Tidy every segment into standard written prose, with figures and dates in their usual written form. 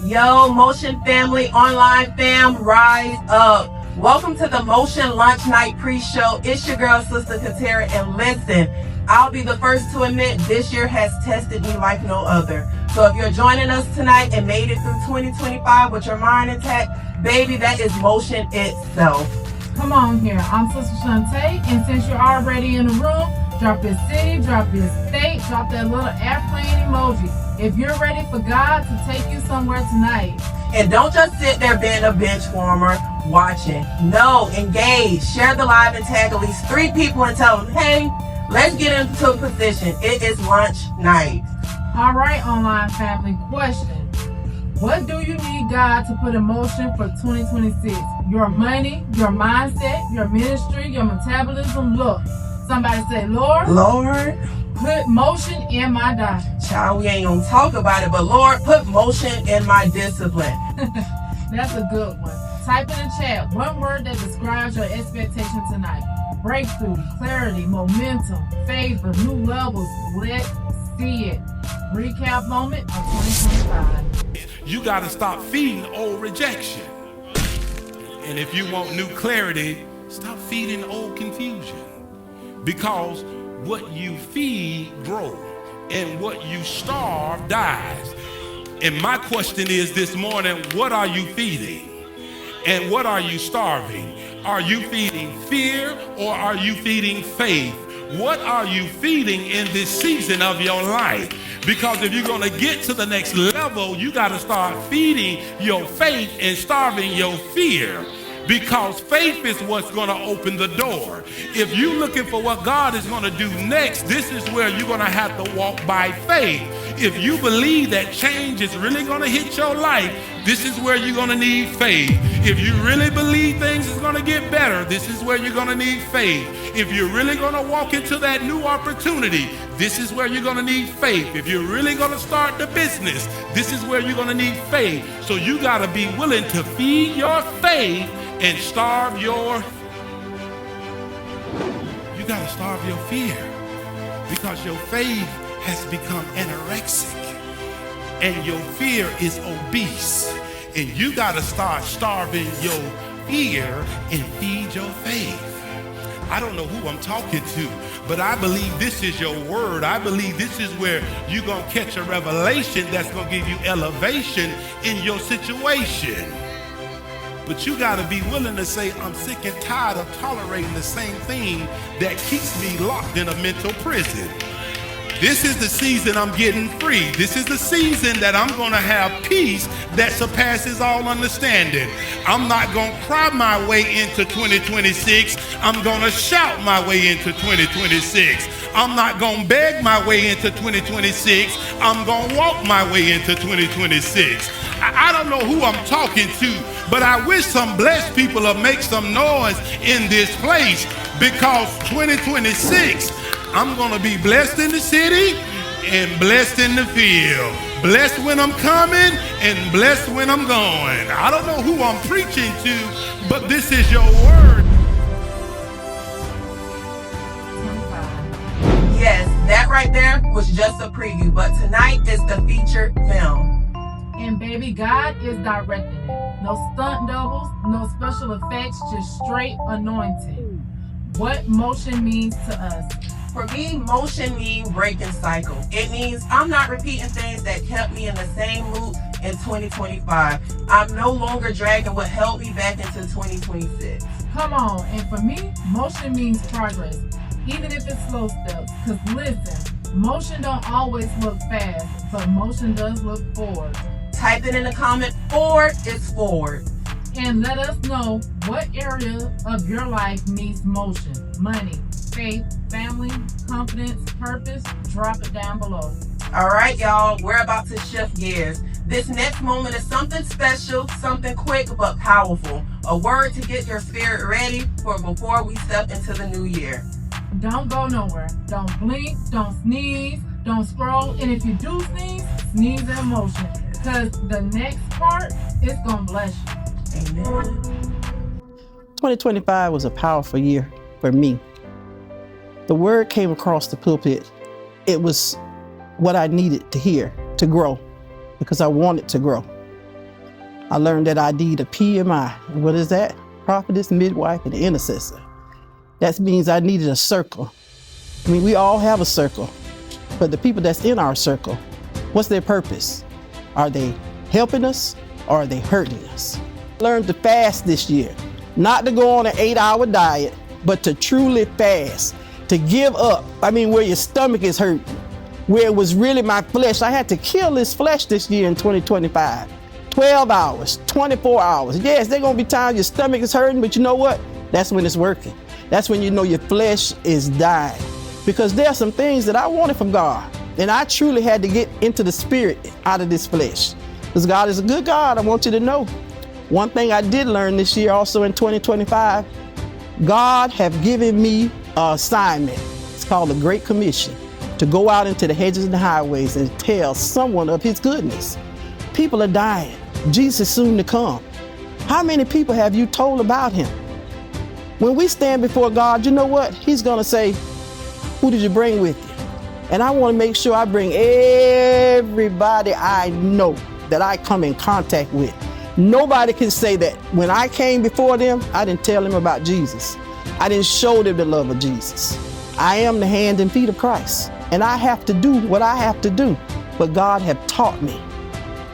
Yo, Motion family, online fam, rise up. Welcome to the Motion Lunch Night Pre-Show. It's your girl, Sister Katera, and listen, I'll be the first to admit this year has tested me like no other. So if you're joining us tonight and made it through 2025 with your mind intact, baby, that is motion itself. Come on here, I'm Sister Shantae, and since you're already in the room, drop your city, drop your state, drop that little airplane emoji. If you're ready for God to take you somewhere tonight. And don't just sit there being a bench warmer watching. No, engage, share the live and tag at least 3 people and tell them, hey, let's get into a position. It is lunch night. All right, online family, question. What do you need God to put in motion for 2026? Your money, your mindset, your ministry, your metabolism. Look, somebody say, Lord, put motion in my diet. Child, we ain't gonna talk about it, but Lord, put motion in my discipline. That's a good one. Type in the chat one word that describes your expectation tonight. Breakthrough, clarity, momentum, favor, new levels. Let's see it. Recap moment of 2025. You got to stop feeding old rejection. And if you want new clarity, stop feeding old confusion. Because what you feed grows, and what you starve dies. And my question is this morning, what are you feeding? And what are you starving? Are you feeding fear or are you feeding faith? What are you feeding in this season of your life? Because if you're going to get to the next level, you got to start feeding your faith and starving your fear. Because faith is what's going to open the door. If you're looking for what God is going to do next, this is where you're going to have to walk by faith. If you believe that change is really going to hit your life, this is where you're going to need faith. If you really believe things is going to get better, this is where you're going to need faith. If you're really going to walk into that new opportunity, this is where you're going to need faith. If you're really going to start the business, this is where you're going to need faith. So you got to be willing to feed your faith and starve your, you got to starve your fear, because your faith has become anorexic and your fear is obese, and you got to start starving your fear and feed your faith. I don't know who I'm talking to, but I believe this is your word. I believe this is where you're going to catch a revelation that's going to give you elevation in your situation. But you got to be willing to say, I'm sick and tired of tolerating the same thing that keeps me locked in a mental prison. This is the season I'm getting free. This is the season that I'm going to have peace that surpasses all understanding. I'm not going to cry my way into 2026. I'm going to shout my way into 2026. I'm not going to beg my way into 2026. I'm going to walk my way into 2026. I don't know who I'm talking to, but I wish some blessed people will make some noise in this place, because 2026, I'm going to be blessed in the city and blessed in the field. Blessed when I'm coming and blessed when I'm going. I don't know who I'm preaching to, but this is your word. Yes, that right there was just a preview, but tonight is the featured film. And baby, God is directing it. No stunt doubles, no special effects, just straight anointing. What motion means to us. For me, motion means breaking cycle. It means I'm not repeating things that kept me in the same loop in 2025. I'm no longer dragging what held me back into 2026. Come on, and for me, motion means progress, even if it's slow steps. Because listen, motion don't always look fast, but motion does look forward. Type it in the comment, forward is forward. And let us know what area of your life needs motion. Money, faith, family, confidence, purpose. Drop it down below. All right, y'all, we're about to shift gears. This next moment is something special, something quick but powerful. A word to get your spirit ready for before we step into the new year. Don't go nowhere. Don't blink, don't sneeze, don't scroll. And if you do sneeze, sneeze in motion. Because the next part is going to bless you. Amen. 2025 was a powerful year for me. The word came across the pulpit. It was what I needed to hear to grow, because I wanted to grow. I learned that I need a PMI. And what is that? Prophetess, midwife, and intercessor. That means I needed a circle. I mean, we all have a circle, but the people that's in our circle, what's their purpose? Are they helping us or are they hurting us? I learned to fast this year, not to go on an 8-hour diet, but to truly fast, to give up. I mean, where your stomach is hurting, where it was really my flesh. I had to kill this flesh this year in 2025. 12 hours, 24 hours. Yes, there's gonna be times your stomach is hurting, but you know what? That's when it's working. That's when you know your flesh is dying. Because there are some things that I wanted from God, and I truly had to get into the spirit out of this flesh. Because God is a good God, I want you to know. One thing I did learn this year also in 2025, God have given me an assignment. It's called the Great Commission, to go out into the hedges and the highways and tell someone of his goodness. People are dying. Jesus is soon to come. How many people have you told about him? When we stand before God, you know what? He's gonna say, who did you bring with you? And I wanna make sure I bring everybody I know that I come in contact with. Nobody can say that when I came before them, I didn't tell them about Jesus. I didn't show them the love of Jesus. I am the hand and feet of Christ, and I have to do what I have to do, but God have taught me.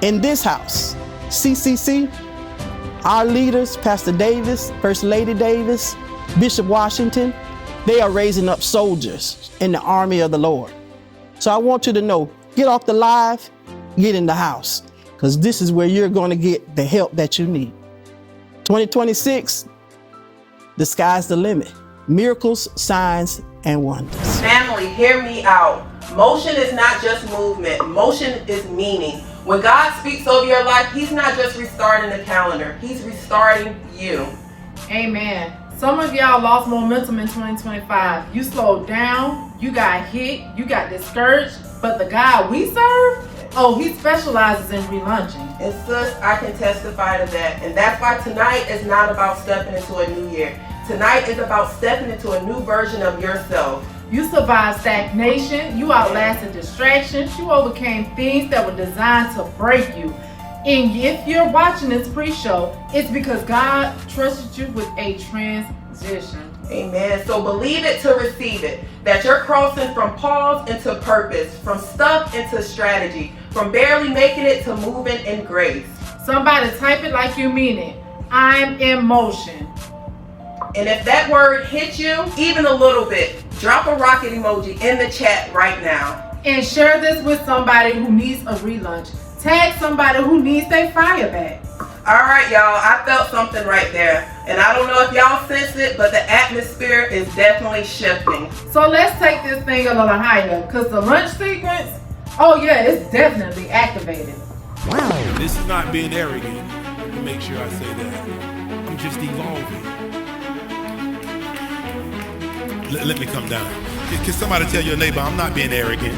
In this house, CCC, our leaders, Pastor Davis, First Lady Davis, Bishop Washington, they are raising up soldiers in the army of the Lord. So I want you to know, get off the live, get in the house, because this is where you're going to get the help that you need. 2026, the sky's the limit. Miracles, signs, and wonders. Family, hear me out. Motion is not just movement. Motion is meaning. When God speaks over your life, he's not just restarting the calendar. He's restarting you. Amen. Some of y'all lost momentum in 2025. You slowed down, you got hit, you got discouraged, but the God we serve, oh, he specializes in relaunching. And sis, I can testify to that. And that's why tonight is not about stepping into a new year. Tonight is about stepping into a new version of yourself. You survived stagnation, you outlasted distractions, you overcame things that were designed to break you. And if you're watching this pre-show, it's because God trusted you with a transition. Amen. So believe it to receive it. That you're crossing from pause into purpose, from stuff into strategy, from barely making it to moving in grace. Somebody type it like you mean it. I'm in motion. And if that word hits you even a little bit, drop a rocket emoji in the chat right now. And share this with somebody who needs a relaunch. Tag somebody who needs their fire back. All right, y'all, I felt something right there. And I don't know if y'all sense it, but the atmosphere is definitely shifting. So let's take this thing a little higher, because the lunch sequence, oh yeah, it's definitely activated. This is not being arrogant. Let me make sure I say that. I'm just evolving. Let me come down. Can somebody tell your neighbor, I'm not being arrogant.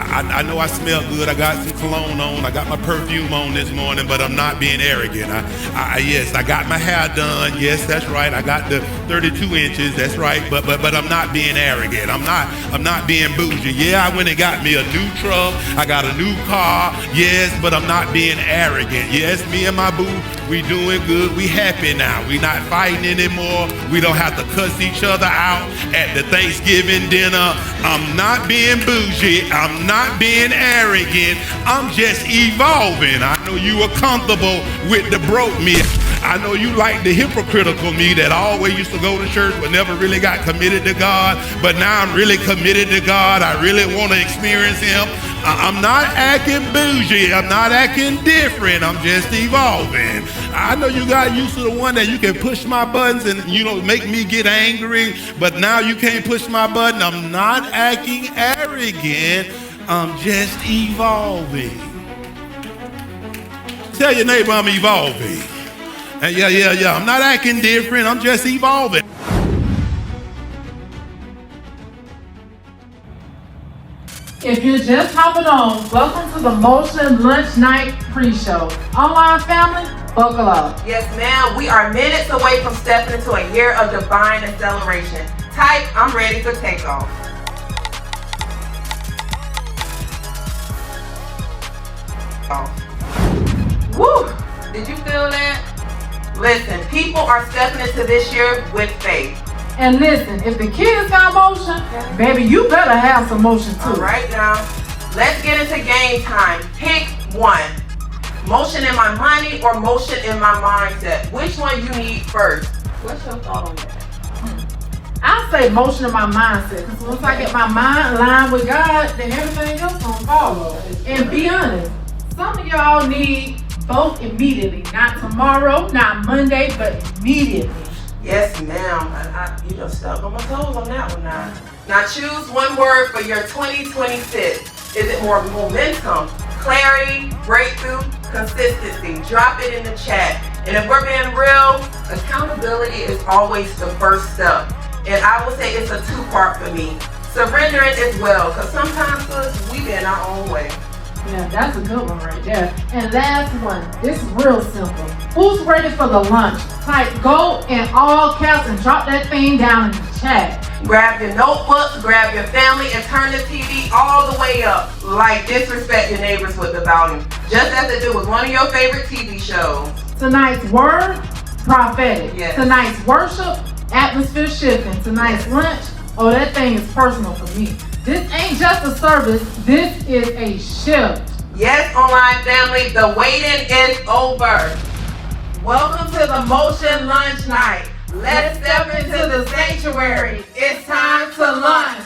I know I smell good. I got some cologne on. I got my perfume on this morning, but I'm not being arrogant. Yes, I got my hair done. Yes, that's right. I got the 32 inches. That's right. But I'm not being arrogant. I'm not being bougie. Yeah, I went and got me a new truck. I got a new car. Yes, but I'm not being arrogant. Yes, me and my boo, we doing good. We happy now. We not fighting anymore. We don't have to cuss each other out at the Thanksgiving dinner. I'm not being bougie. I'm not being arrogant. I'm just evolving. I know you are comfortable with the broke me. I know you like the hypocritical me that always used to go to church but never really got committed to God. But now I'm really committed to God. I really want to experience him. I'm not acting bougie. I'm not acting different. I'm just evolving. I know you got used to the one that you can push my buttons and, make me get angry. But now you can't push my button. I'm not acting arrogant. I'm just evolving. Tell your neighbor I'm evolving. And yeah. I'm not acting different. I'm just evolving. If you're just hopping on, welcome to the Motion Lunch Night Pre-Show. Online family, buckle up. Yes, ma'am. We are minutes away from stepping into a year of divine acceleration. Type, I'm ready for takeoff. Woo! Did you feel that? Listen, people are stepping into this year with faith. And listen, if the kids got motion, baby, you better have some motion too. All right now, let's get into game time. Pick one. Motion in my money or motion in my mindset? Which one you need first? What's your thought on that? I say motion in my mindset, because once I get my mind aligned with God, then everything else gonna follow. And be honest, some of y'all need both immediately, not tomorrow, not Monday, but immediately. Yes, ma'am. You just stuck on my toes on that one now. Now choose one word for your 2026. Is it more momentum, clarity, breakthrough, consistency? Drop it in the chat. And if we're being real, accountability is always the first step. And I will say it's a two-part for me. Surrendering as well, because sometimes we be in our own way. Yeah, that's a good one right there. And last one, this is real simple. Who's ready for the lunch? Type go in all caps and drop that thing down in the chat. Grab your notebooks, grab your family, and turn the TV all the way up. Like disrespect your neighbors with the volume. Just as it did with one of your favorite TV shows. Tonight's word, prophetic. Yes. Tonight's worship, atmosphere shifting. Tonight's lunch, oh, that thing is personal for me. This ain't just a service, this is a shift. Yes, online family, the waiting is over. Welcome to the Motion Lunch Night. Let's step into the sanctuary. It's time to lunch.